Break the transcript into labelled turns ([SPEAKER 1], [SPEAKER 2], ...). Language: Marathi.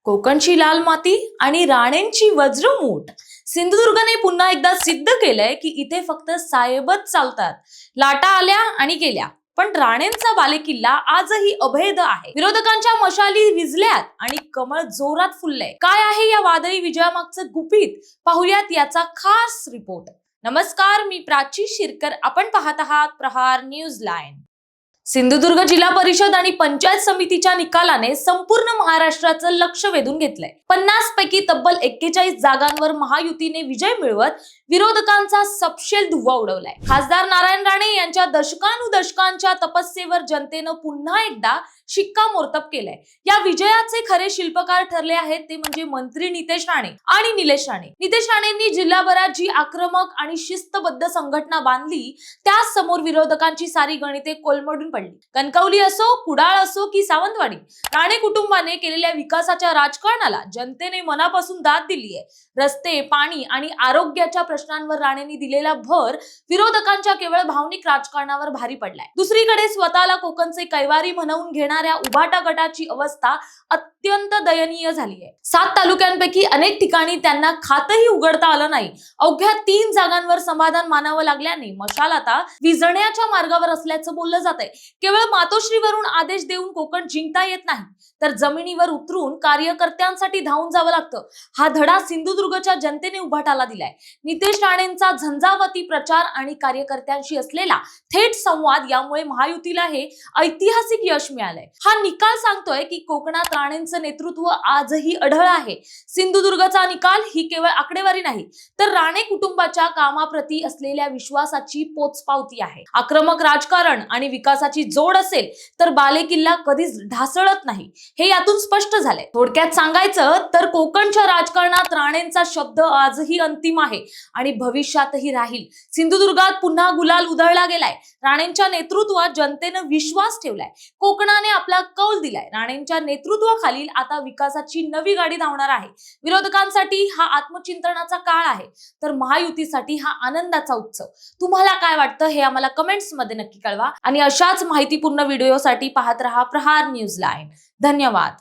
[SPEAKER 1] कोकणची लाल माती आणि राणेंची वज्रमूठ. सिंधुदुर्गने पुन्हा एकदा सिद्ध केलंय की इथे फक्त साहेबच चालतात. लाटा आल्या आणि गेल्या, पण राणेंचा बालेकिल्ला आजही अभेद आहे. विरोधकांच्या मशाली विझल्यात आणि कमळ जोरात फुललंय. काय आहे या वादळी विजयामागचं गुपित, पाहुयात याचा खास रिपोर्ट. नमस्कार, मी प्राची शिरकर. आपण पाहत आहात प्रहार न्यूज लाईन. सिंधुदुर्ग जिल्हा परिषद आणि पंचायत समितीच्या निकालाने संपूर्ण महाराष्ट्राचं लक्ष वेधून घेतलंय. 50 पैकी तब्बल 41 जागांवर महायुतीने विजय मिळवत विरोधकांचा सपशेल धुव्वा उडवलाय. खासदार नारायण राणे यांच्या दशकानुदशकांच्या तपस्येवर जनतेनं पुन्हा एकदा शिक्कामोर्तब केलंय. या विजयाचे खरे शिल्पकार ठरले आहेत ते म्हणजे मंत्री नितेश राणे आणि निलेश राणे. नितेश राणेंनी जिल्हाभरात जी आक्रमक आणि शिस्तबद्ध संघटना बांधली, त्या समोर विरोधकांची सारी गणिते कोलमडून पडली. कणकवली असो, कुडाळ असो की सावंतवाडी, राणे कुटुंबाने केलेल्या विकासाच्या राजकारणाला जनतेने मनापासून दाद दिली आहे. रस्ते, पाणी आणि आरोग्याच्या प्रश्नांवर राणेंनी दिलेला भर विरोधकांच्या केवळ भावनिक राजकारणावर भारी पडलाय. दुसरीकडे स्वतःला कोकणचे कैवारी म्हणवून घेणाऱ्या उभाटा गटाची अवस्था अत्यंत दयनीय झाली आहे. 7 तालुक्यांपैकी अनेक ठिकाणी त्यांना खातही उघडता आलं नाही. अवघ्या 3 जागांवर समाधान मानावं लागल्याने मशाल आता विझण्याच्या मार्गावर असल्याचं बोललं जात आहे. केवळ मातोश्रीवरून आदेश देऊन कोकण जिंकता येत नाही, तर जमिनीवर उतरून कार्यकर्त्यांसाठी धावून जावं लागतं. हा धडा सिंधुदुर्गच्या जनतेने उभाटाला दिलाय. नितेश राणेंचा झंझावाती प्रचार आणि कार्यकर्त्यांशी असलेला थेट संवाद यामुळे महायुतीला हे ऐतिहासिक यश मिळालंय. हा निकाल सांगतोय की कोकणात राणेंचं नेतृत्व आजही अढळ आहे. सिंधुदुर्गचा निकाल ही केवळ आकडेवारी नाही, तर राणे कुटुंबाच्या कामाप्रती असलेल्या विश्वासाची पोचपावती आहे. आक्रमक राजकारण आणि विकासाची जोड असेल तर बालेकिल्ला कधीच ढासळत नाही, हे यातून स्पष्ट झालंय. थोडक्यात सांगायचं तर कोकणच्या राजकारणात राणेंचा शब्द आजही अंतिम आहे आणि भविष्यातही राहील. सिंधुदुर्गात पुन्हा गुलाल उधळला गेलाय. राणेंच्या नेतृत्वात जनतेनं विश्वास ठेवलाय. कोकणाने आपला कौल दिलाय. राणेंच्या नेतृत्वाखालील आता विकासाची नवी गाडी धावणार आहे. विरोधकांसाठी हा आत्मचिंतनाचा काळ आहे, तर महायुतीसाठी हा आनंदाचा उत्सव. तुम्हाला काय वाटतं हे आम्हाला कमेंट्स मध्ये नक्की कळवा आणि अशाच माहितीपूर्ण व्हिडिओसाठी पाहत रहा प्रहार न्यूज लाईन. धन्यवाद.